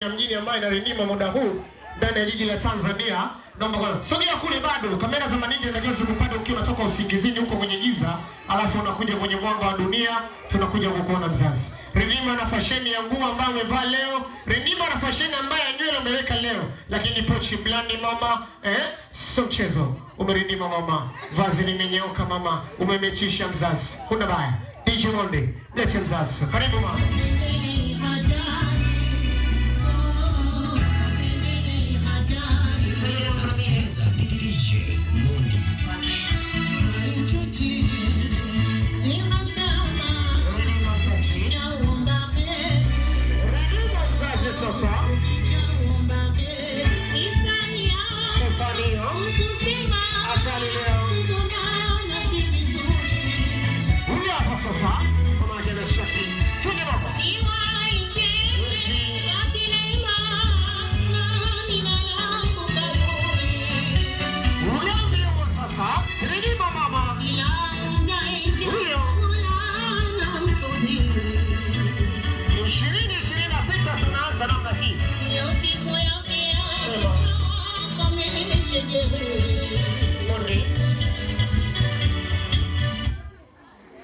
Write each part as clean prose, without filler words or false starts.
mjini ambayo inarindima muda huu ndani ya jiji la Tanzania. Naomba kwa sogea kule, bado kamera za Maninja na Jose kupanda ukiwa unatoka usingizini huko kwenye giza, alafu unakuja kwenye mwanga wa dunia, tunakuja kukuona mzazi. Rindima na fasheni ya nguo ambayo umevaa leo, Rindima na fasheni ambayo nywele umeweka leo, lakini pochi blandi mama, sio mchezo. Umerindima mama, vazi limenyooka mama, umemechisha mzazi. Kuna baya. DJ Monde, lete mzazi. Karibu mama.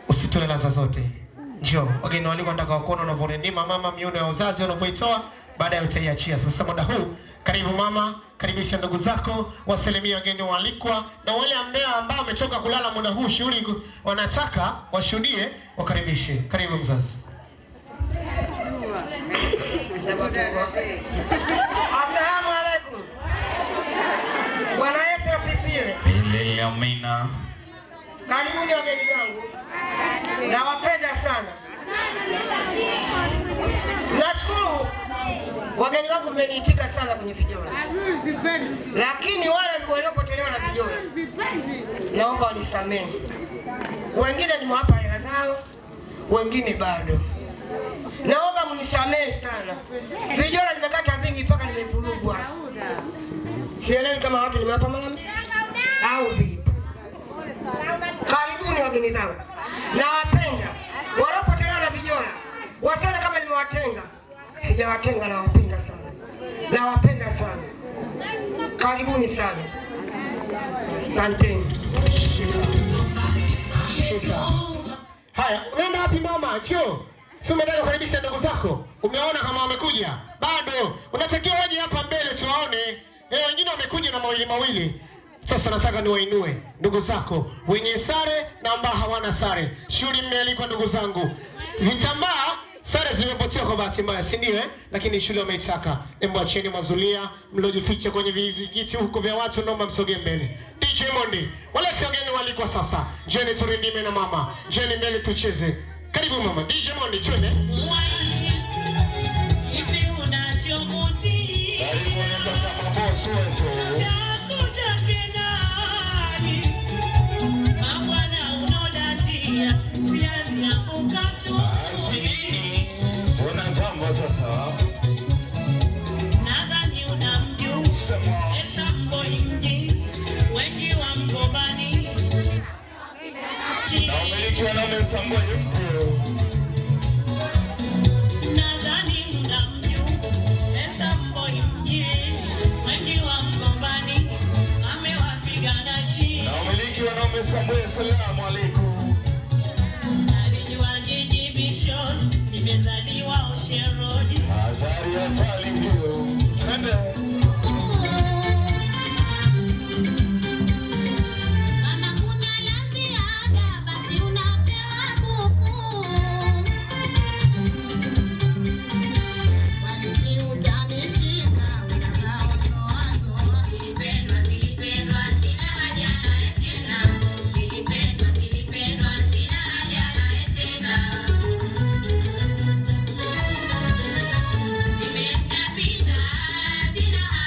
Usitole laza zote. Njoo. Wageni waliko nataka kuona unavorindima mama, miuno ya uzazi unapoitoa, baada ya utaiachia. Sasa muda huu, karibu mama, karibisha ndugu zako, wasalimia wageni walikwa, na wale ambao wamechoka kulala muda huu shughuli wanataka washuhudie, wakaribishe. Karibu mzazi. Asalamu alaykum. Bwana Yesu asifiwe. Amina. Karibuni wageni zangu. Nawapenda sana. Nashukuru wageni wangu mmeniitika sana kwenye vijora. Lakini wale waliopotelewa na vijora, naomba wanisamehe. Wengine nimewapa hela zao, wengine bado. Naomba mnisamehe sana. Vijora nimekata vingi mpaka nimepurugwa. Sielewi kama watu nimewapa mara mbili au vipi. Karibuni wageni zangu. Nawapenda. Waliopotelewa na vijora, wasione kama nimewatenga. Sijawatenga, nawapenda sana. Nawapenda sana. Karibuni sana. Asanteni. Haya, unaenda wapi mama? Njoo. Si umeenda kukaribisha ndugu zako? Umeona kama wamekuja? Bado. Unatakiwa waje hapa mbele tuwaone. Wengine wamekuja na mawili. Sasa nataka niwainue ndugu zako wenye sare na ambao hawana sare. Shughuli mmealikwa ndugu zangu. Vitambaa sare zimepotea kwa bahati mbaya, si ndio? Lakini shule wameitaka. Embo acheni mazulia, mlojificha kwenye vizigiti huko vya watu, naomba msogee mbele. DJ Monde, wale wageni walikwa sasa. Njoni turindime na mama. Njoni mbele tucheze. Karibu mama. DJ Monde, twende. Karibu sasa mabosi wetu. Assalamu alaikum. Alijua jiji Bishos, nimezaliwa Ocean Road. Hatari ndio. Twende. Sina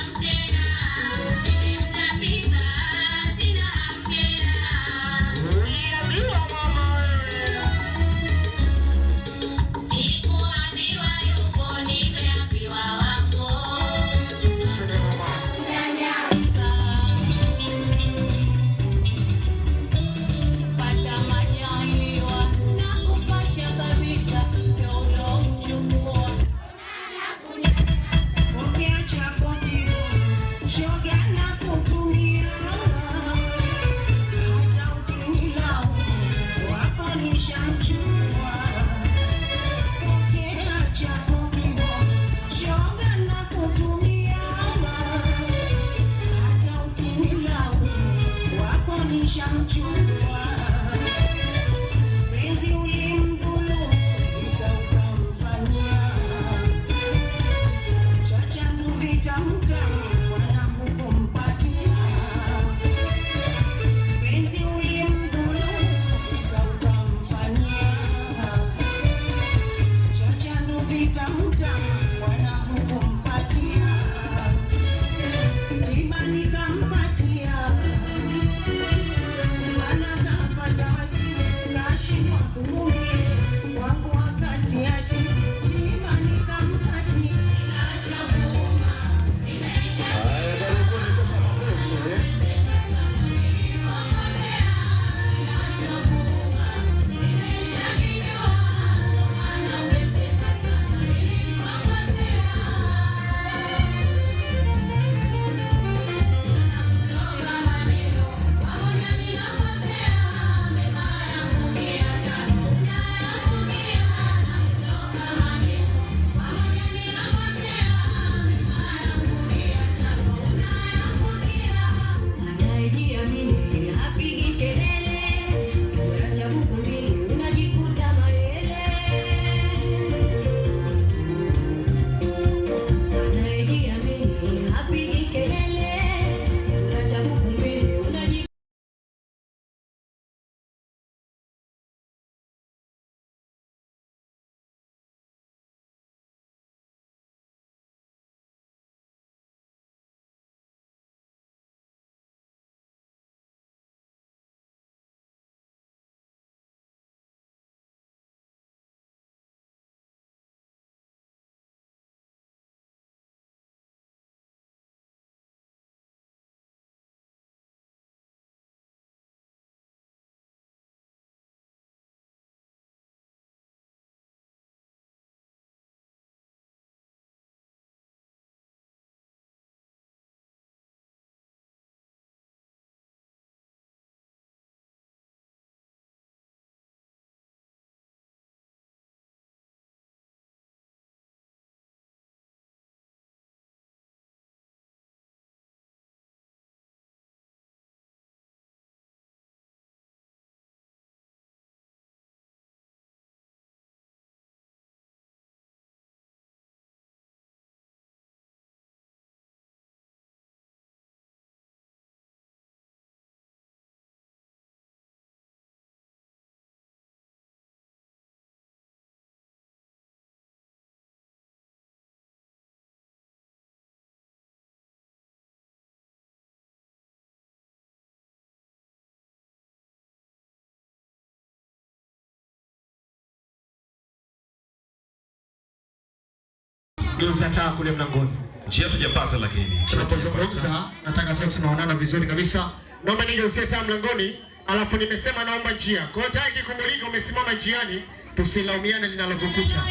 geuza taa kule mlangoni. Njia tujapata lakini. Tunapozungumza nataka sasa tunaonana vizuri kabisa. Naomba nigeuzie taa mlangoni, alafu nimesema naomba njia. Kwa hiyo taa ikikumulika umesimama njiani, tusilaumiane linalokukuta.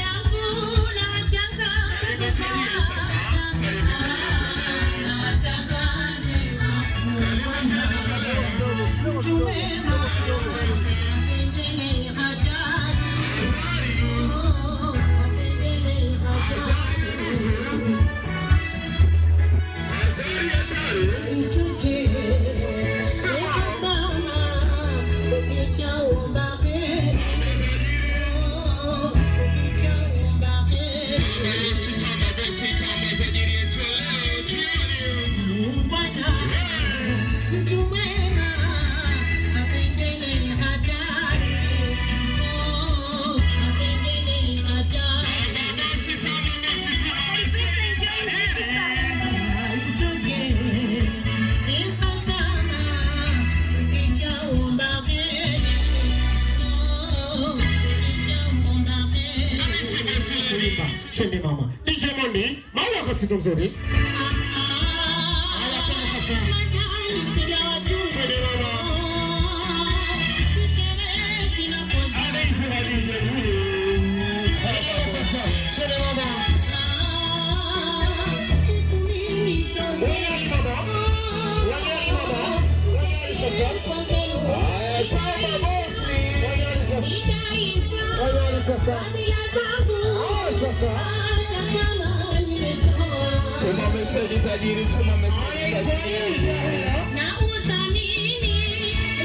Chende mama. DJ Mondi, maua kwa kitu mzuri. Haya sana sasa. Chende mama. Chende mama. Wanyali baba. Wanyali baba. Wanyali sasa. Haya chama bosi. Wanyali sasa. Wanyali sasa. Sasa tuma meseji tajiri, tuma meseji tajiri. Na uthamini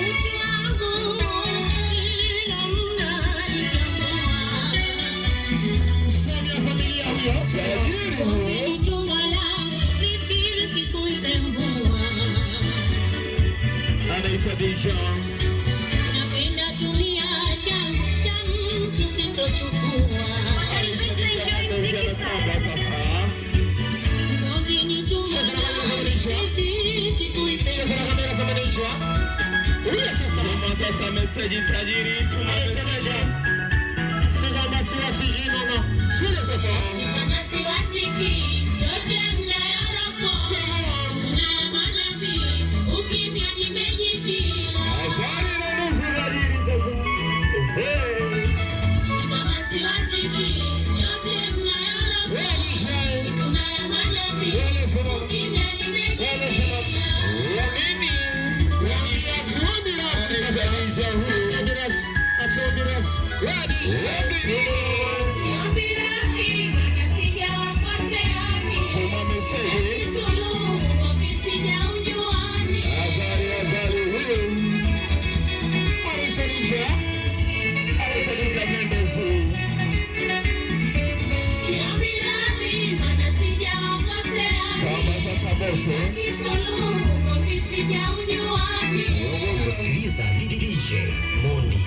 utu wangu ila mnalitamboa. Sema familia hiyo tajiri tumala vifili kikuipembua. Anaitwa Dijon. Napenda dunia changu tusitochukua. Sasa meseji tajiri tunameseja. Sina masiwasi inono. Sina sasa. Sina masiwasi yote mnayorapo. Sina manabi ukimya nimejipila. Ajari na nusu tajiri sasa. Sina masiwasi yote mnayorapo. Sina manabi ukimya nimejipila. Kusikiliza DJ Mondi.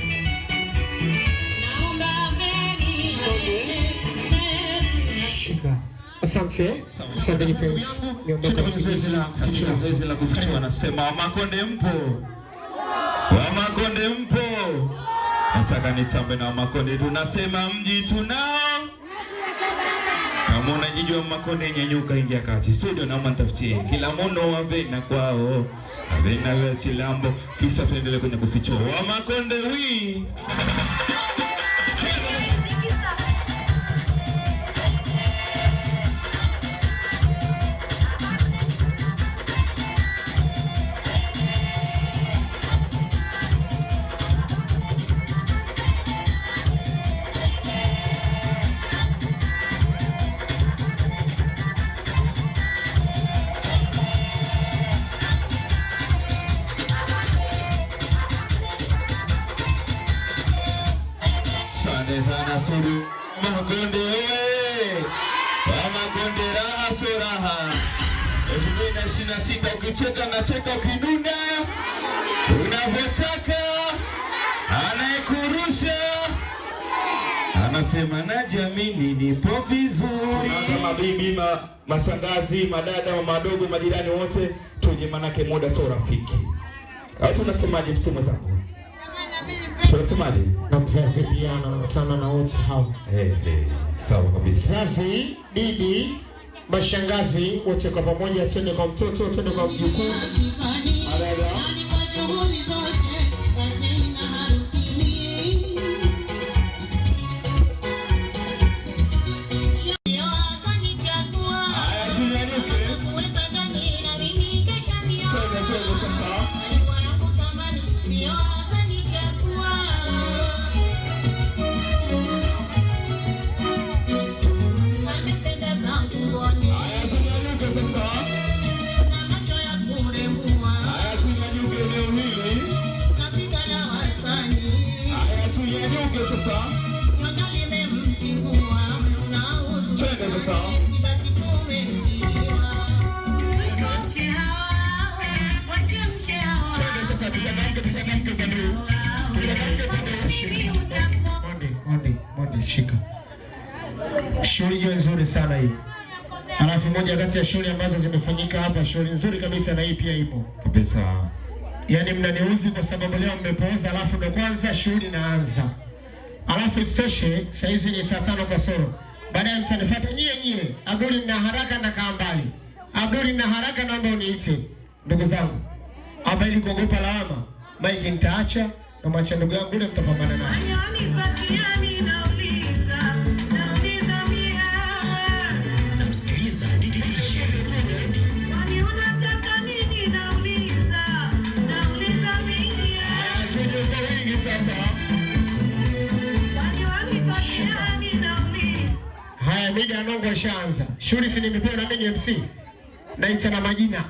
Shika. Asante. Asante kipenzi. Niondoka kwenye zoezi la kufichua. Anasema Wamakonde mpo. Wamakonde mpo. Nataka nitambe na Wamakonde. Tunasema mji tunao. Kama unajijua Wamakonde, nyanyuka ingia kati studio, naomba nitafutie kila mono wavena kwao. Avena wewe chilambo, kisha tuendelee kwenye kufichua. Wamakonde wi. Sana suru Wamakonde we. Wamakonde raha so raha. 2026 ukicheka na cheka, ukinuna unavyotaka, anayekurusha anasema najiamini, nipo vizuri. Tunaanza mabibi, mashangazi, madada, madogo, majirani wote tuje, manake muda sio rafiki. Au tunasemaje msemo zangu? Tunasemaje? Na mzazi pia anaonekana na wote hao. Sawa kabisa. Zazi, bibi, mashangazi wote kwa pamoja, twende kwa mtoto, twende kwa mjukuu. Shika. Shughuli nzuri sana hii. Alafu moja kati ya shughuli ambazo zimefanyika hapa, shughuli nzuri kabisa, na hii pia ipo. Kabisa. Yaani mnaniuzi kwa sababu leo mmepooza, alafu ndo kwanza shughuli inaanza. Alafu isitoshe, saa hizi ni saa 5 kasoro. Baadaye mtanifuata nyie. Abduli na haraka na kaa mbali. Abduli na haraka naomba uniite. Ndugu zangu. Hapa ili kuogopa lawama, Mike nitaacha na mwacha ndugu yangu ule mtapambana naye. Namsikiliza DJ Mondi. Unataka nini nauliza mimi. Tujuka wengi sasa. Haya, mida nongo ishaanza. Shughuli si nimepewa na mimi MC. Naita na majina.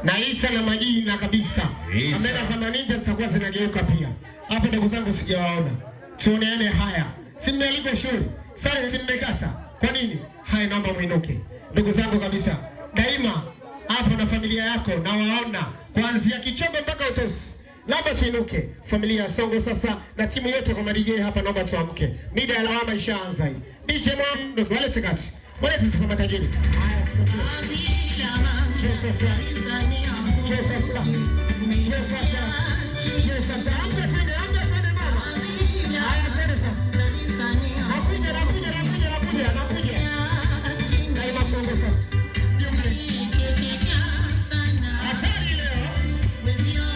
Naita na majina kabisa. Kamera za maninja zitakuwa zinageuka pia. Hapa ndugu zangu sijawaona. Tuoneane haya. Si mmealikwa shughuli. Sare si mmekata. Kwa nini? Haya, naomba muinuke. Ndugu zangu kabisa. Daima hapo na familia yako na waona kuanzia Kichogo mpaka Utosi. Naomba tuinuke. Familia Songo sasa na timu yote kwa DJ hapa, naomba tuamke. Mida ya lawama ishaanza hii. DJ Mondi ndio walete kati. Walete sasa matajiri. Haya sasa. Sasa. Ambe twende mama. Haya twende sasa. Nakuja. Daima Songo sasa. Asali leo.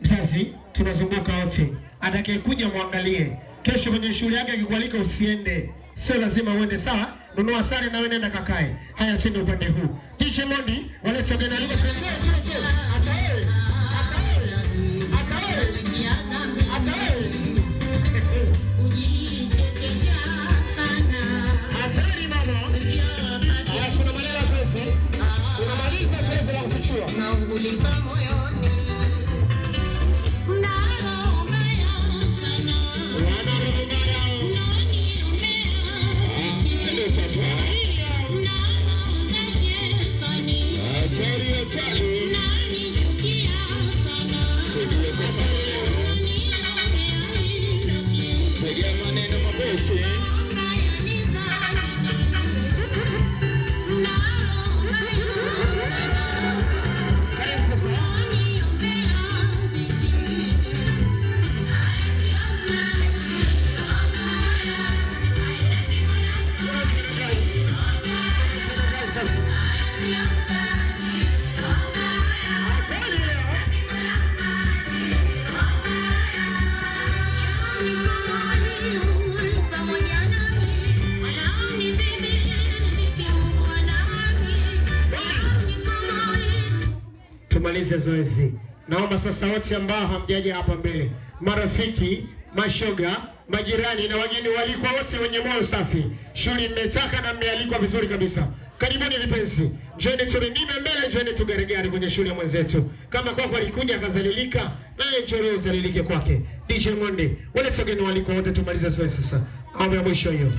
Mzazi, tunazunguka wote. Atakayekuja muangalie. Kesho kwenye shule yake akikualika usiende. Sio lazima uende, sawa? Nunua sare na wewe nenda kakae. Haya twende upande huu. DJ Mondi, wale sogeni aliko tuanze. Tumalize zoezi. Naomba sasa wote ambao hamjaja hapa mbele, marafiki, mashoga, majirani na wageni walikuwa wote wenye moyo safi. Shughuli mmetaka na mmealikwa vizuri kabisa. Karibuni vipenzi. Njoni turindime mbele, njoni tugaregare kwenye shule ya mwenzetu. Kama kwako alikuja akazalilika, naye njoo uzalilike kwake. DJ Mondi, wale wageni walikuwa wote, tumalize zoezi sasa. Awe ya mwisho hiyo.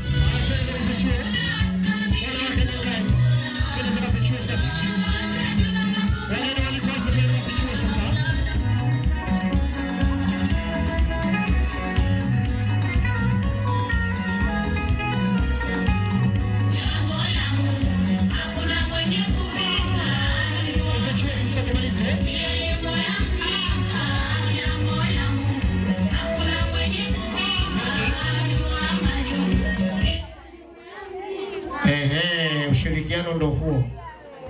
ushirikiano ndo huo.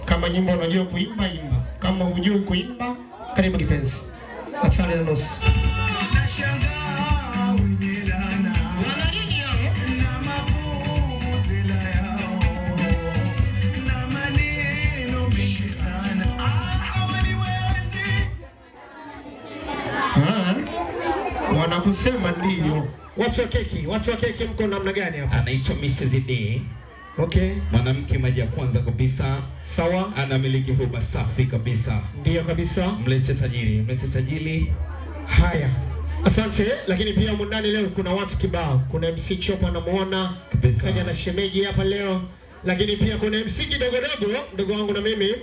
Kama nyimbo unajua kuimba, imba. Kama hujui kuimba, karibu kipenzi. Asante na nusu. Nashangaa wenye laana na mavuvuzela yao na maneno mengi sana. Wanakusema ndio. Watu wa keki mko namna gani hapa? Anaitwa Mrs. D. Okay. Mwanamke maji ya kwanza kabisa. Sawa. Anamiliki huba safi kabisa. Ndio kabisa. Mlete tajiri. Haya. Asante, lakini pia mundani leo kuna watu kibao. Kuna MC Chopa namuona. Kaja na shemeji hapa leo. Lakini pia kuna MC kidogo, ndugu wangu na mimi.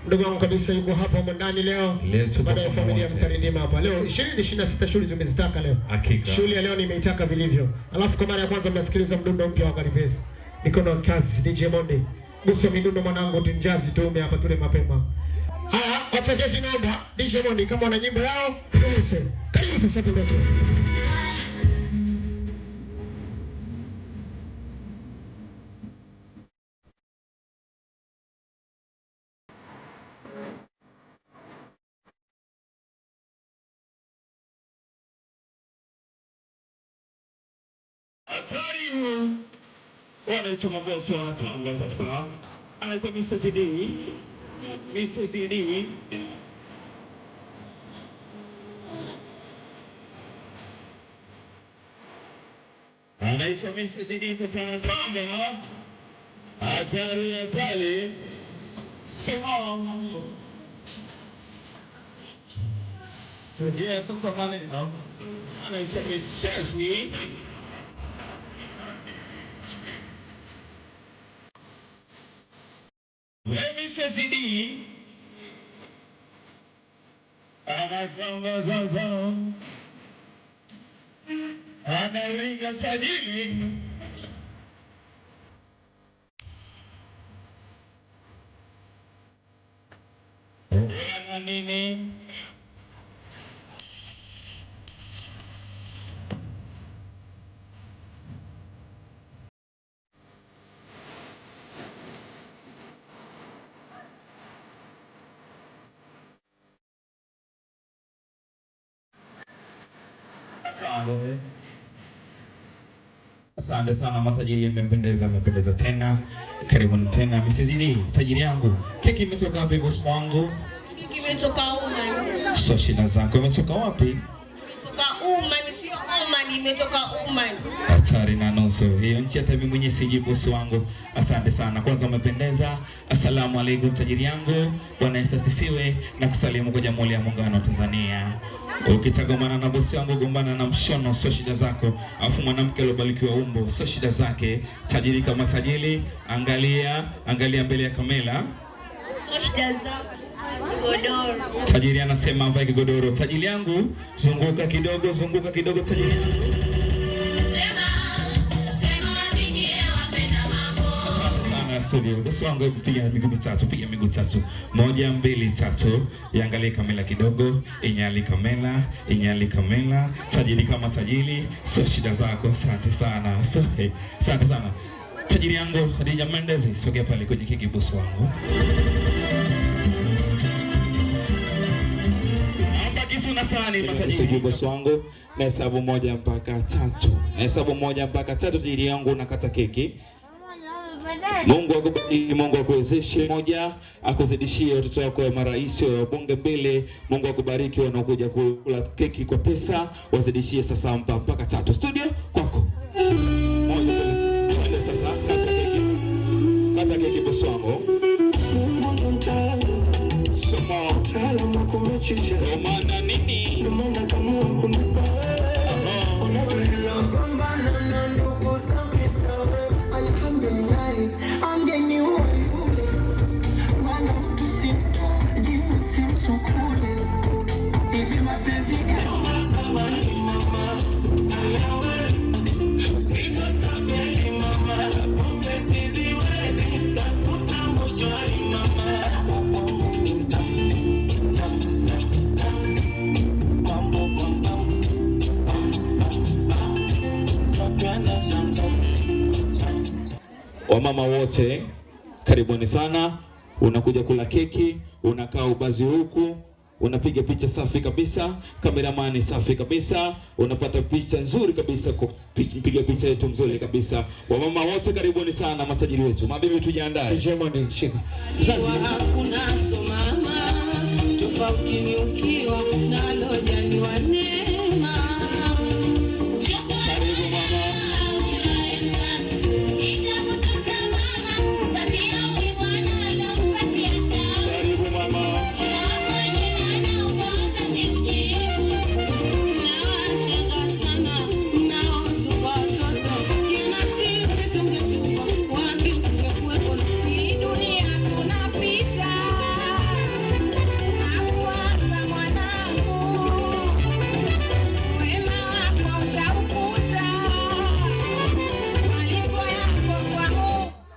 Ndugu wangu kabisa yuko hapa mundani leo. Baada ya familia mtaridima hapa. Leo 26 shughuli tumezitaka leo. Hakika. Shughuli ya leo nimeitaka vilivyo. Alafu kwa mara ya kwanza mnasikiliza mdundo mpya wa Karipesa. Mikono kazi DJ Monde. Gusa midundo mwanangu tinjazi tume hapa tule mapema. Haya, wacha keki naomba. DJ Monde kama wana nyimbo yao, karibu sasa tumbeke. Atari wanaitwa bosi wa Tanga sasa. Anaitwa Mrs. D. Mrs. D. Anaitwa Mrs. D sana sana. Atari. Sema. Sogea sasa maneno. Anaitwa Mrs. D. Mrs. D. Anafanya zaza. Anaringa tajiri. Ana nini? Asante sana matajiri, mmependeza tena. Karibuni tena Mrs. D, tajiri yangu. Keki imetoka wapi boss wangu? Keki imetoka Oman. So shida zako imetoka wapi? Imetoka Oman, sio Oman, imetoka Oman. Hatari na nusu. Hiyo nchi hata mimi mwenyewe siji boss wangu. Asante sana. Kwanza umependeza. Asalamu alaykum tajiri yangu. Bwana Yesu asifiwe na kusalimu kwa Jamhuri ya Muungano wa Tanzania. Ukitaka gombana na bosi wangu, gombana na mshono, sio shida zako. Afu mwanamke aliyobarikiwa umbo, sio shida zake. Tajiri kama tajiri, angalia mbele ya kamera. Sio shida zako. Godoro. Tajiri anasema ambaye kigodoro. Tajiri yangu, zunguka kidogo tajiri. Studio. Bosi wangu piga miguu mitatu. 1 2 3. Iangalie kamera kidogo, inyali kamera. Tajiri kama tajiri, sio shida zako. Asante sana. Asante sana. Tajiri yangu Khadija Mendezi, sogea pale kwenye keki bosi wangu. Hapa kisu na sahani matajiri bosi wangu. Na hesabu 1 mpaka 3. Tajiri yangu nakata keki. Mungu akubariki, Mungu akuwezeshe, moja akuzidishie watoto wako wa marais wa bunge mbele. Mungu akubariki wanaokuja kula keki kwa pesa, wazidishie sasa mpaka 3. Studio kwako. Moja mbele sasa kata keki bosi wangu. Soma mtaalamu kumechicha. Maana nini? Ndio maana kama kunipa. Wamama wote Karibuni sana. Unakuja kula keki, unakaa ubazi huku, unapiga picha safi kabisa, kameramani safi kabisa, unapata picha nzuri kabisa kwa piga picha yetu mzuri kabisa. Wamama wote karibuni sana, matajiri wetu. Mabibi tujiandae. Jamani, shika. Mzazi, hakuna so mama, tofauti ni ukiwa nalo jani wa neema. Karibu mama. Karibu mama.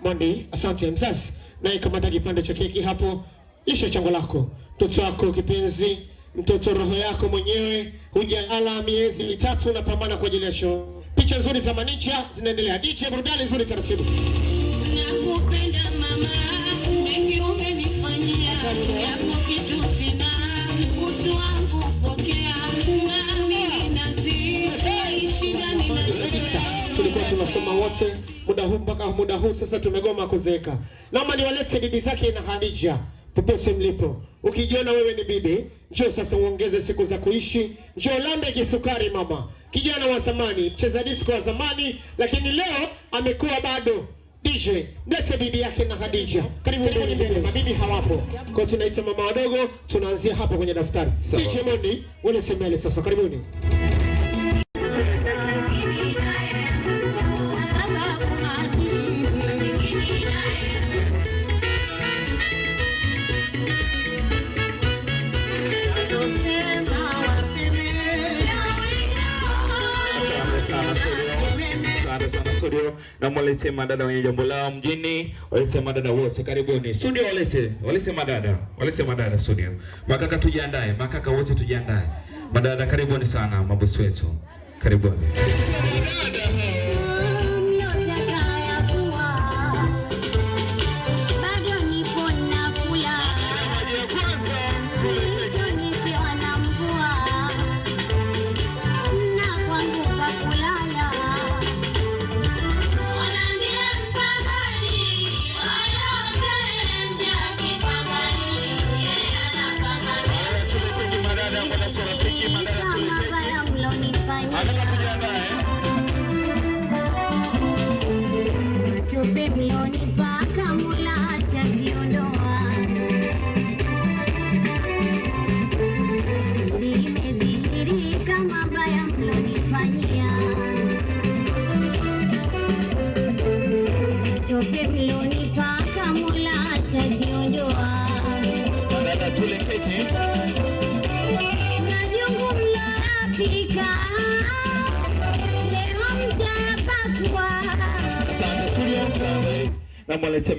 Mondi, asante mzazi. Naye kamata kipande cha keki hapo. Lisha chango lako. Mtoto wako kipenzi, mtoto roho yako mwenyewe, hujalala miezi mitatu unapambana kwa ajili ya show. Picha nzuri za Manicha zinaendelea. DJ burudani nzuri taratibu. Nakupenda mama, mengi umenifanyia, yapo kitu sina, utu wangu pokea, nami naziishi ndani na Tulikuwa tunasoma wote muda huu mpaka muda huu sasa tumegoma kuzeeka. Naomba niwalete bibi zake na Khadija popote mlipo. Ukijiona wewe ni bibi, njoo sasa uongeze siku za kuishi. Njoo lambe kisukari mama. Kijana wa zamani, mcheza disco wa zamani, lakini leo amekuwa bado DJ. Bless bibi yake na Khadija. Karibu mbele, mabibi hawapo. Kwa tunaita mama wadogo, tunaanzia hapa kwenye daftari. DJ Mondi, wale semele sasa karibuni. Studio na mwalete madada wenye jambo lao mjini, walete madada wote karibuni studio, walete madada studio. Makaka tujiandae, makaka wote tujiandae. Madada karibuni sana, mabosi wetu karibuni. Na mwalete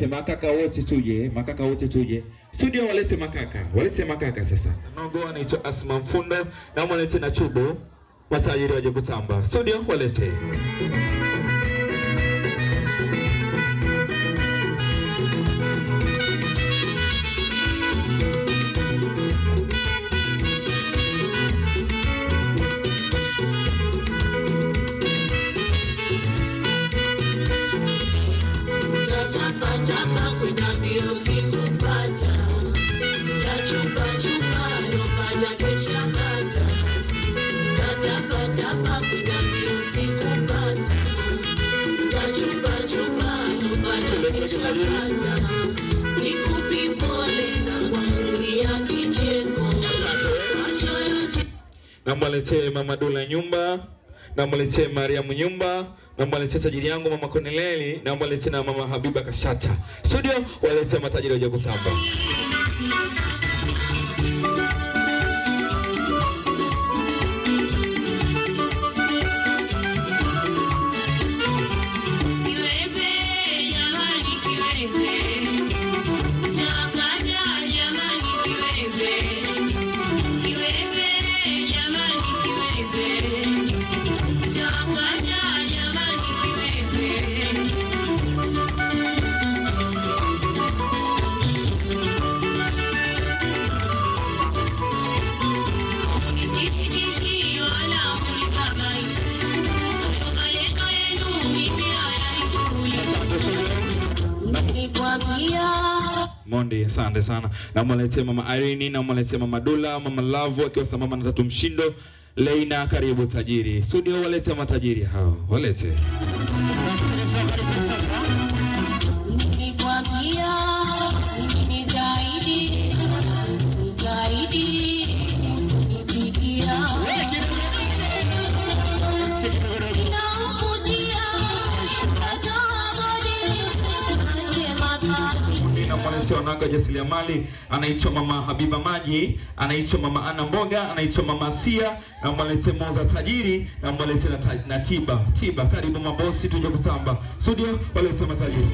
makaka wote tuje. Studio walete makaka sasa. Nogo anaitwa Asma Mfundo, na mwalete na Chubo, matajiri waje kutamba. Studio walete. Namwalete Mama Dula nyumba, namwalete Mariamu nyumba, namwalete tajiri yangu Mama Koneleli, namwalete na Mama Habiba Kashata. Studio walete matajiri waje kutamba. Mondi, asante sana. Na mwalete mama Irene, na mwalete mama Dula, mama Love akiwa sambamba na Tatu Mshindo. Leina, karibu tajiri. Studio walete matajiri hao. Walete. Wanawake jasiriamali, anaitwa mama Habiba Maji, anaitwa mama Ana Mboga, anaitwa mama Asia, na mwalete Moza tajiri, na mwalete na Tiba. Karibu mabosi, tuje kutamba. Studio walete matajiri.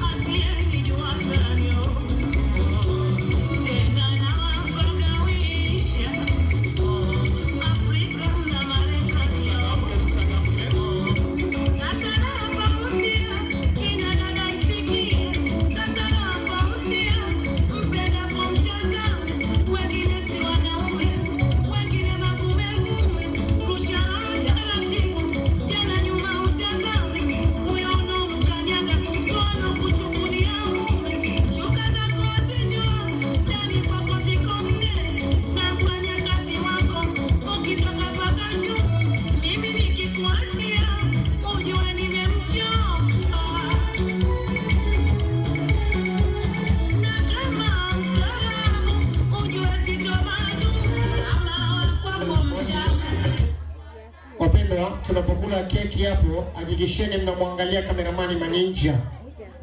Tunapokula keki hapo, hakikisheni mnamwangalia kameramani Maninja.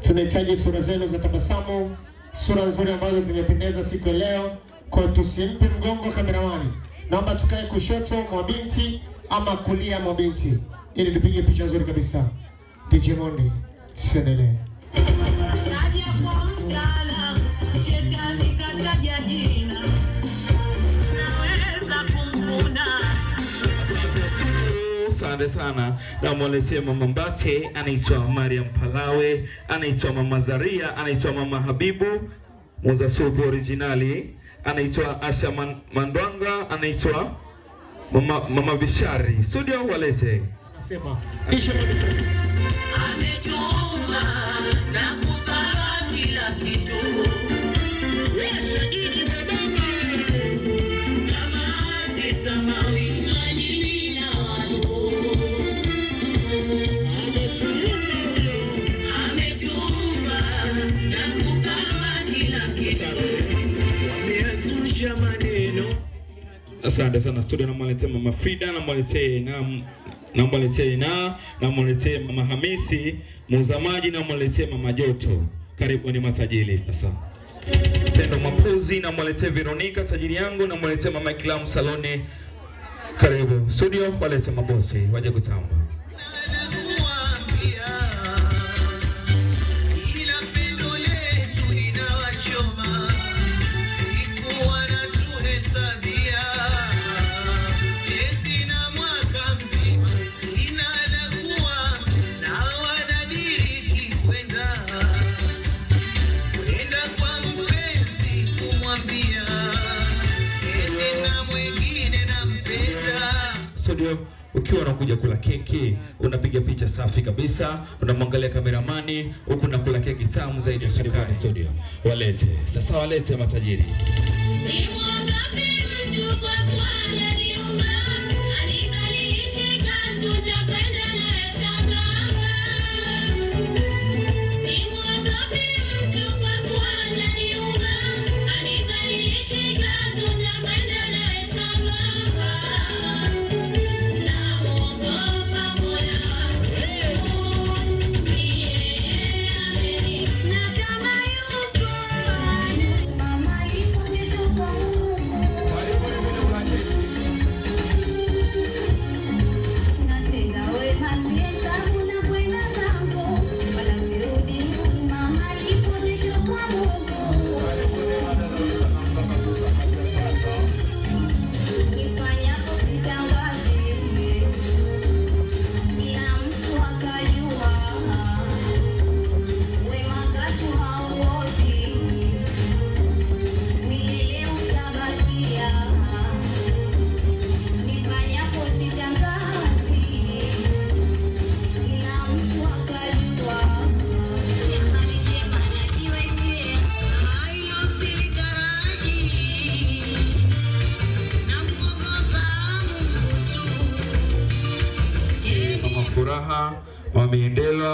Tunahitaji sura zenu za tabasamu, sura nzuri ambazo zimependeza siku ya leo. Kwa tusimpe mgongo kameramani. Naomba tukae kushoto mwa binti ama kulia mwa binti ili tupige picha nzuri kabisa. DJ Mondi, tuendelee. Asante sana. Na mwalete mama Mbate, anaitwa Mariam Palawe, anaitwa mama Dharia, anaitwa mama Habibu Moza Supu originali, anaitwa Asha Mandwanga, anaitwa mama Bishari. Studio walete. Nasema Isha ametuma na kupanga kila kitu. Asante sana. Studio na mwalete mama Frida, na mwalete mama Hamisi muuza maji, na mwalete mama Joto. Karibu ni matajiri sasa. Pendo Mapozi, na mwalete Veronica tajiri yangu, na mwalete mama Iklam Saloni. Karibu studio walete mabosi waje kutamba. Studio, ukiwa unakuja kula keki, unapiga picha safi kabisa, unamwangalia kameramani, huku unakula keki tamu zaidi ya sukari. Studio walete sasa, walete matajiri.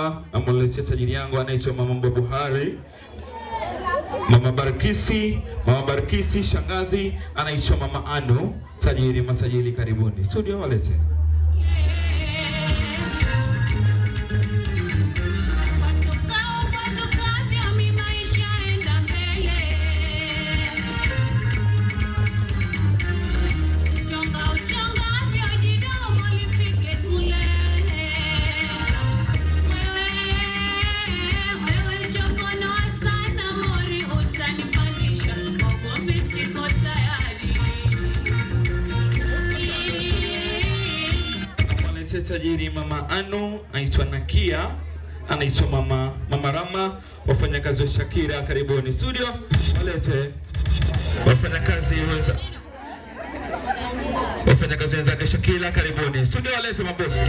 hapa, namwaletea tajiri yangu anaitwa Mama Buhari. Mama Barkisi, shangazi anaitwa Mama Anu. Tajiri, matajiri karibuni. Studio walete. Tajiri Mama Anu, anaitwa Nakia, anaitwa Mama Rama, wafanyakazi wa Shakira karibuni. Studio walete wafanyakazi wenzake Shakira karibuni. Studio walete mabosi.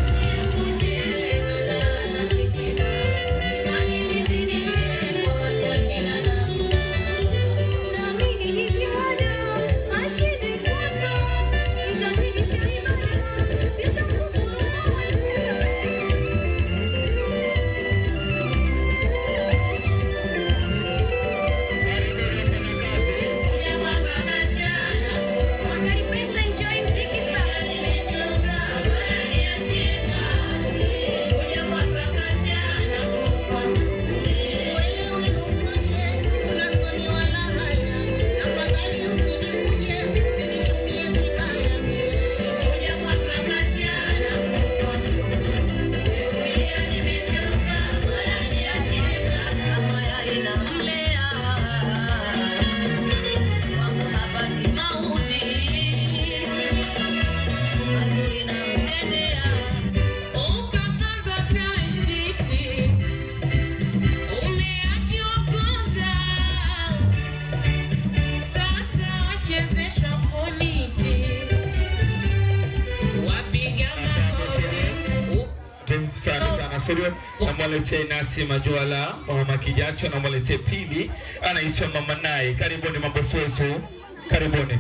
Studio namwaletea Nasi Majuala, Mama Kijacho, namwaletea Pili anaitwa Mama Nai. Karibuni mabosi wetu.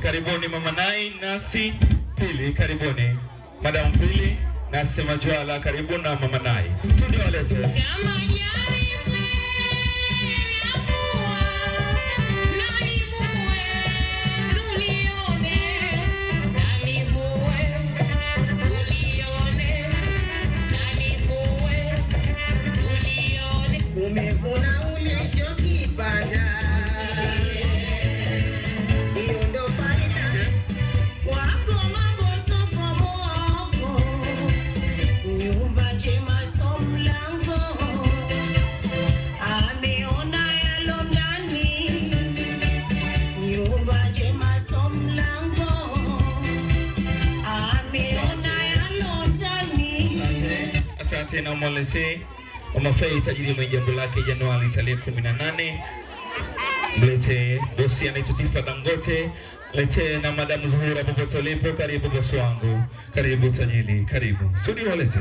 Karibuni Mama Nai, Nasi, Pili, karibuni. Madam Pili, Nasi Majuala, karibuni na Mama Nai. Studio walete. Umevuna ulichokipanda, hiyo ndo faida wako. Mambo soko moko, nyumba njema so mlango, ameona yalo ndani. Nyumba njema so mlango, ameona yalo ndani. Asante na mwalete Mama Fei tajiri mwenye jambo lake Januari tarehe 18. Mlete bosi anaitwa Tifa Dangote. Lete na Madam Zuhura popote ulipo. Karibu bosi wangu. Karibu tajiri. Karibu. Studio walete.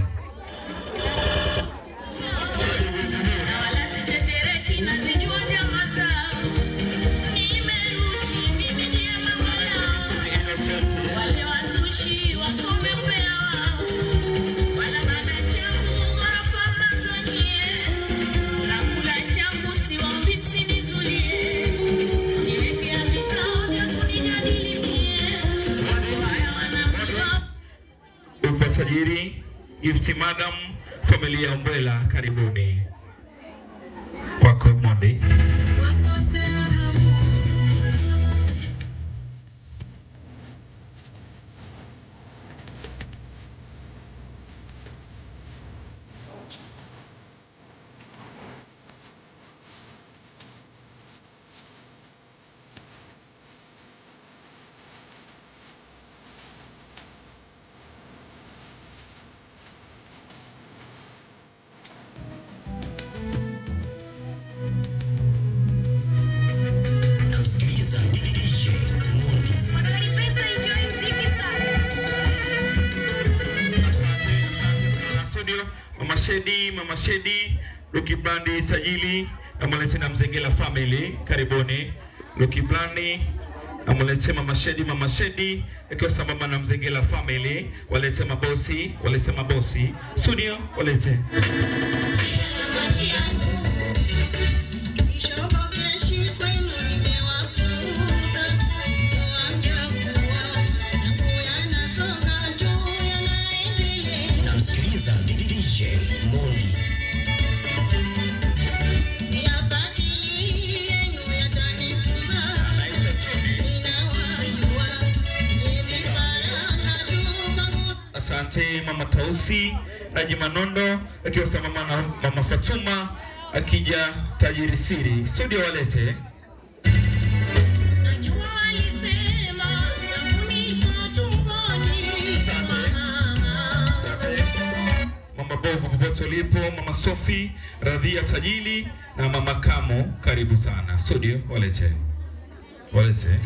Tajiri, Gifty Madam, familia Umbrella, karibuni. Kwako Mondi. Mama Shedi, Lucky Blandi tajili, namwalete na Mzengela family, karibuni. Lucky Blandi, namwalete Mama Shedi, ikiwa sambamba na Mzengela family, walete mabosi. Studio, walete. Asante Mama Tausi Najima Nondo akiwa sambamba na Mama Fatuma akija Tajiri Siri. Studio walete. Mama Bovu popote ulipo, Mama Sofi, Radhia Tajili na Mama Kamo, karibu sana. Studio walete. Walete.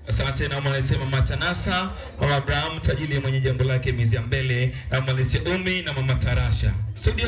Asante na mwalete Mama Tanasa, Mama Abraham Tajili mwenye jambo lake mizi ya mbele, na mwalete Umi na Mama Tarasha. Studio.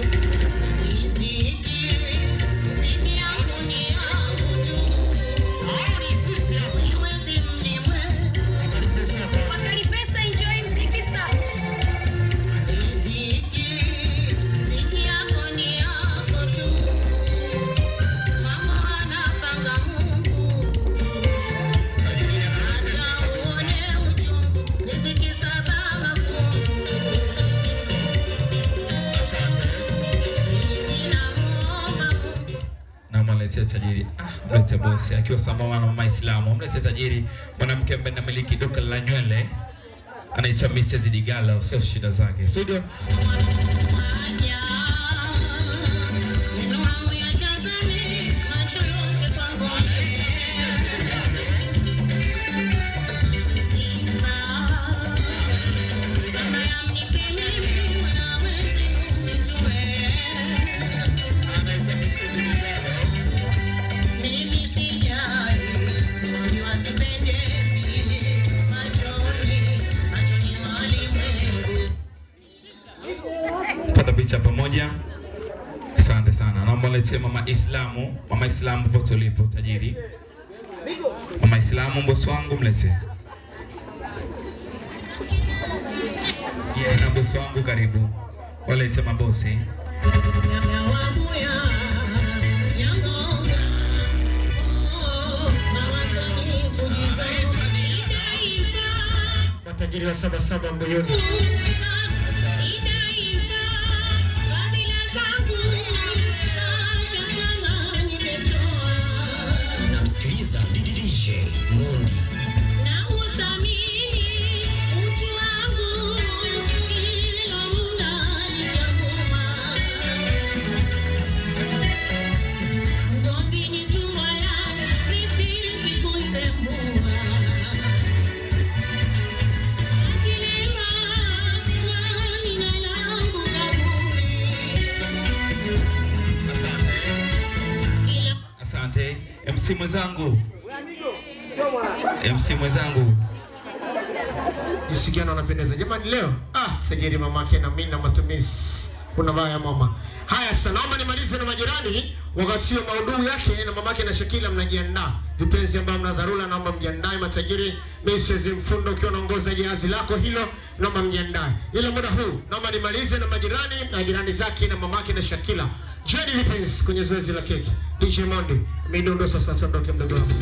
Tajiri mlete bosi akiwa sambamba na Mama Islamu. Mlete tajiri mwanamke ambaye anamiliki duka la nywele anaitwa Mrs. Digala, sio shida zake. Studio. Picha pamoja. Asante sana. Naomba lete Mama Islamu. Mama Islamu popote ulipo tajiri. Mama Islamu bosi wangu mlete. Na bosi wangu karibu. Walete mabosi. Matajiri wa Sabasaba Mbuyuni. MC mwenzangu. MC mwenzangu. Isikiana unapendeza. Jamani leo sajiri mamake na mimi na matumizi. Kuna baya mama. Haya sana naomba nimalize na majirani wakati wa maudhui yake na mamake na Shakila mnajiandaa. Vipenzi ambao mna dharura naomba mjiandae matajiri. Mrs. Mfundo ukiwa unaongoza jahazi lako hilo naomba mjiandae. Ile muda huu naomba nimalize na majirani na jirani zake na mamake na Shakila. Johnny vipenzi kwenye zoezi la keki. DJ Mondi, midundo sasa tuondoke mdogo wangu.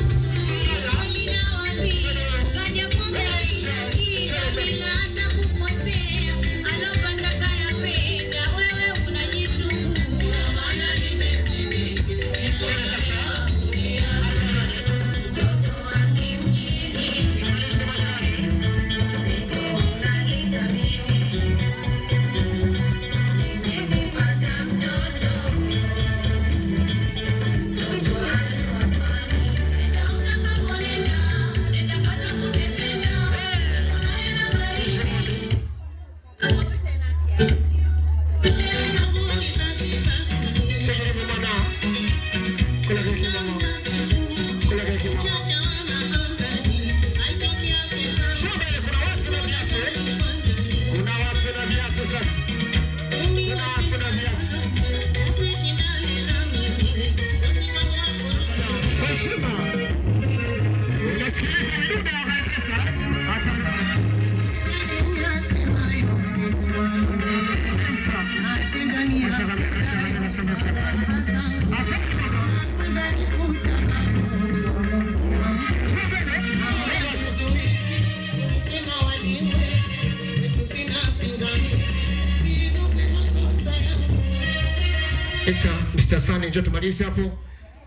Mr. Sani njoo tumalize hapo.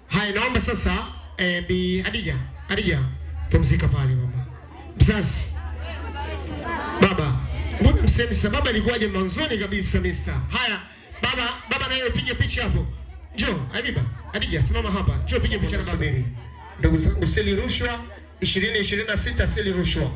Hai naomba sasa Bi Hadija pumzika pale mama. Mzazi. Baba. Mbona msemi sasa baba alikuwaje mwanzoni kabisa mister? Haya, baba naye upige picha hapo. Njoo, Habiba. Hadija simama hapa. Njoo pige picha na baba. Ndugu zangu, seli rushwa 2026 seli rushwa.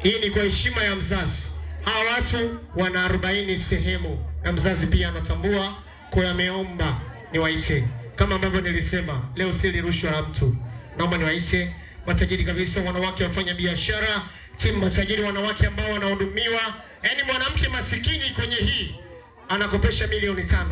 Hii ni kwa heshima ya mzazi. Hawa watu wana 40 sehemu na mzazi pia anatambua kwa ameomba niwaite. Kama ambavyo nilisema, leo seli rushwa la mtu. Naomba niwaite matajiri kabisa, wanawake wafanya biashara, timu matajiri wanawake ambao wanahudumiwa. Yaani mwanamke masikini kwenye hii anakopesha milioni 5.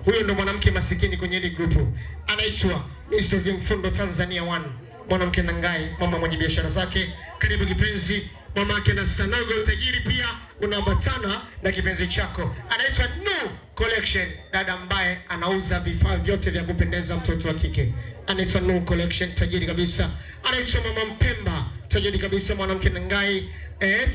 Huyo ndo mwanamke masikini kwenye hili grupu. Anaitwa Mrs. Mfundo Tanzania 1. Mwanamke nangai, mama mwenye biashara zake. Karibu kipenzi. Mama yake na Sanogo tajiri pia unaambatana na kipenzi chako. Anaitwa New Collection, dada ambaye anauza vifaa vyote vya kupendeza mtoto wa kike. Anaitwa New Collection, tajiri kabisa. Anaitwa Mama Mpemba, tajiri kabisa, mwanamke nangai.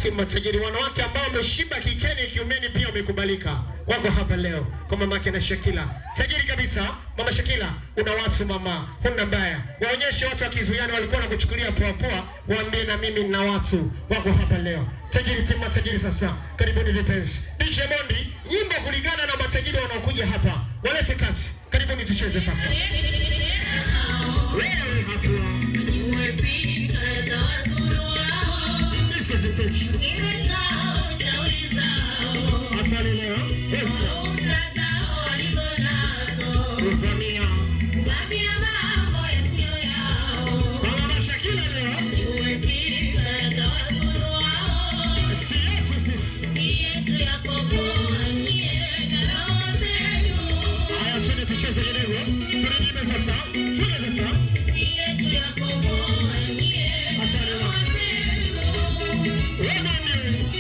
Timu tajiri wanawake ambao wameshiba kikeni kiumeni pia wamekubalika. Wako hapa leo kwa mama yake na Shakila. Tajiri kabisa, Mama Shakila, una watu mama, huna mbaya. Waonyeshe watu wa Kizuiani walikuwa wanakuchukulia poa poa, waambie na mimi na watu. Wako hapa leo. Tajiri timu tajiri sasa. Karibuni vipenzi. DJ Mondi, nyimbo kulingana na matajiri wanaokuja hapa. Walete kati. Karibuni tucheze sasa. Wewe hapo. This is a pitch. Atali leo. Yes. Ufamia. Mama Shakila leo. Si yetu sisi. Haya, twende tucheze kidogo. Tunajibe sasa. Twende sasa.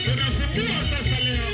Tunafungua sasa leo.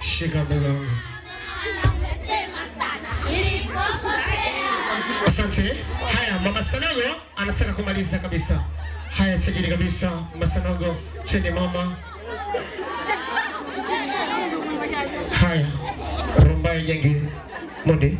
Shika mdogo. Asante. Haya, Mama Sanogo anataka kumaliza kabisa. Haya, tajiri kabisa. Mama Sanogo, twende mama. Haya, rumba yengi Monde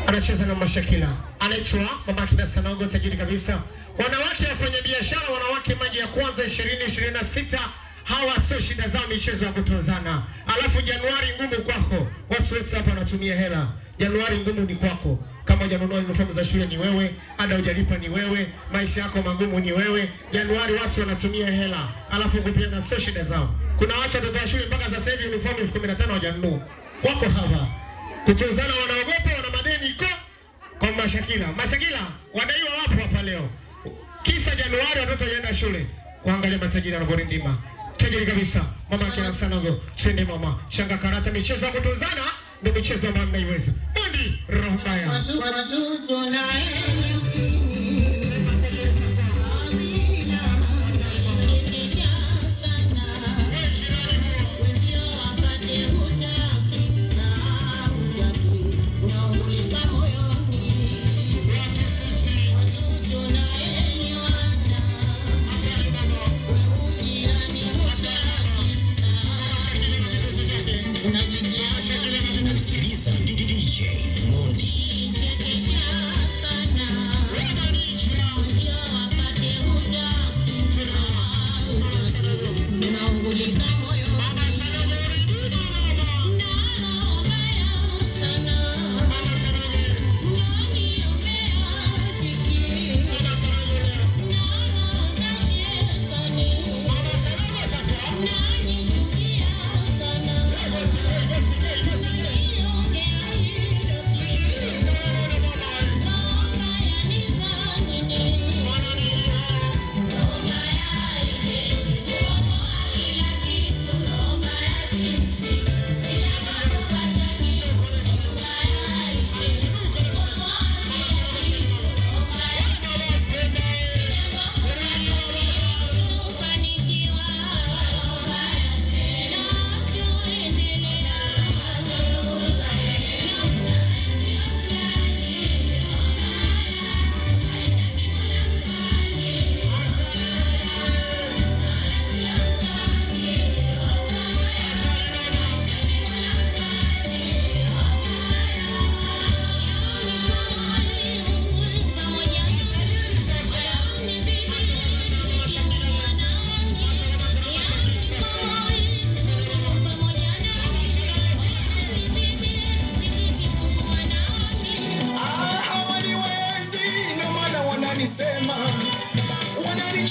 anacheza na Mashakila. Anaitwa Mama Kina Sanogo, tajiri kabisa. Wanawake wafanya biashara, wanawake maji ya kwanza 2026. Hawa sio shida zao, michezo ya kutozana. Alafu Januari ngumu kwako. Watu wote hapa wanatumia hela. Januari ngumu ni kwako. Kama hujanunua uniform za shule ni wewe, ada hujalipa ni wewe, maisha yako magumu ni wewe. Januari watu wanatumia hela. Alafu kupia na sio shida zao. Kuna watu watoto shule mpaka sasa hivi uniform 15,000 hawajanunua. Wako hapa. Kutozana wanaogopa, wana madeni kwa Mashakila. Mashakila wadaiwa wapo hapa leo. Kisa Januari watoto waenda shule. Waangalie matajiri wanaporindima. Tajiri kabisa. Mama Kina Sanogo, twende mama. Shanga karata, michezo ya kutozana ndio michezo ambayo mnaiweza. Mondi Rohbaya. Watoto na unajikia DJ Mondi.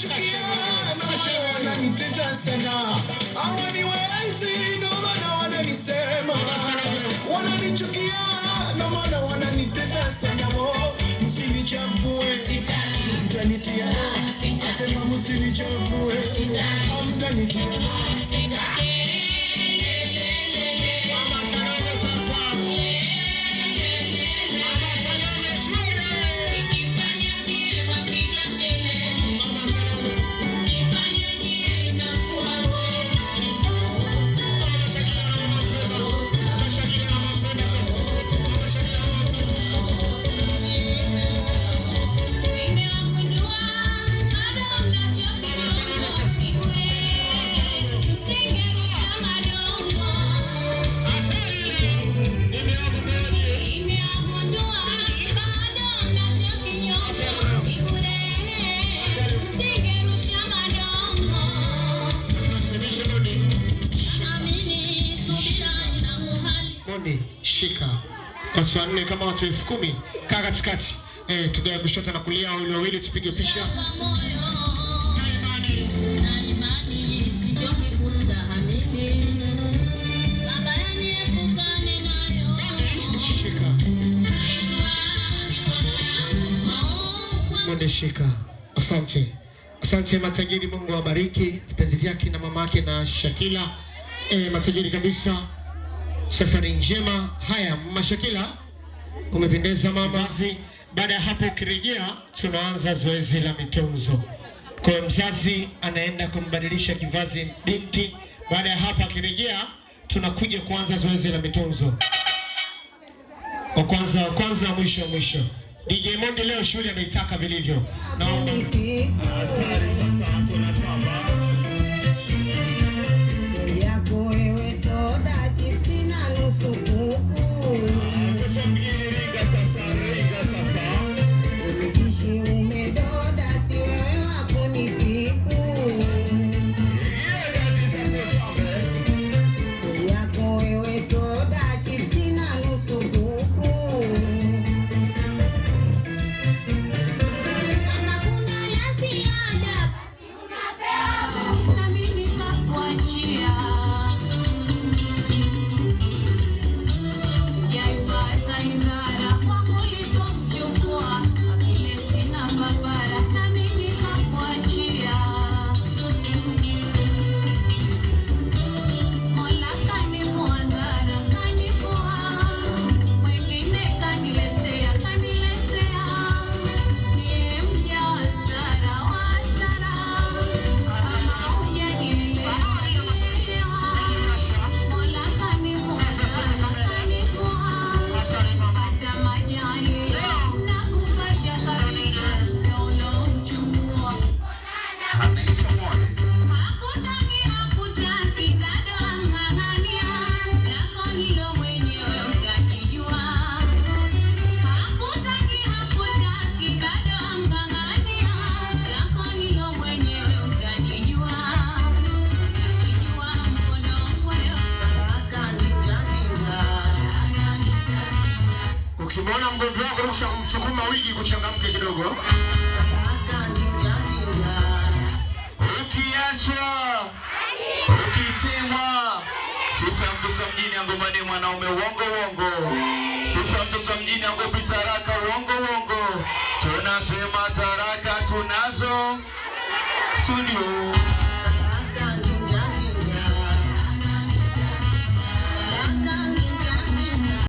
wananichukia na wananiteta sana. Hawaniwezi ndio maana wananisema. Wananichukia na wananiteta sana. Msinichafue, mtanitia. Asema msinichafue, mtanitia. Shika watu wanne kama watu 10,000 kaa katikati, tugawe kushoto na kulia, wale wawili tupige pisha. Shika. Asante. Asante matajiri, Mungu awabariki vipenzi vyake na mamake na Shakila. Matajiri kabisa. Safari njema. Haya, Mashakila, umependeza mamazi. Baada ya hapo ukirejea tunaanza zoezi la mitunzo. Kwa mzazi anaenda kumbadilisha kivazi binti. Baada ya hapo akirejea tunakuja kuanza zoezi la mitunzo. Wa kwanza mwisho. DJ Mondi leo shule ameitaka vilivyo. Naomba hatari sasa tunatamba. Yako wewe soda chips na nusu kuku. Ringa sasa. Umejishi umedoda si wewe wako ni piku. Yako wewe soda chips na nusu kuku. Ukimwona mgonjwa wako rusha kumsukuma wigi kuchangamke kidogo. Ukiachwa, ukisemwa, sifa ya mtoto mjini angomani mwanaume uongo. Sifa ya mtoto mjini angopita haraka uongo. Tunasema taraka tunazo studio.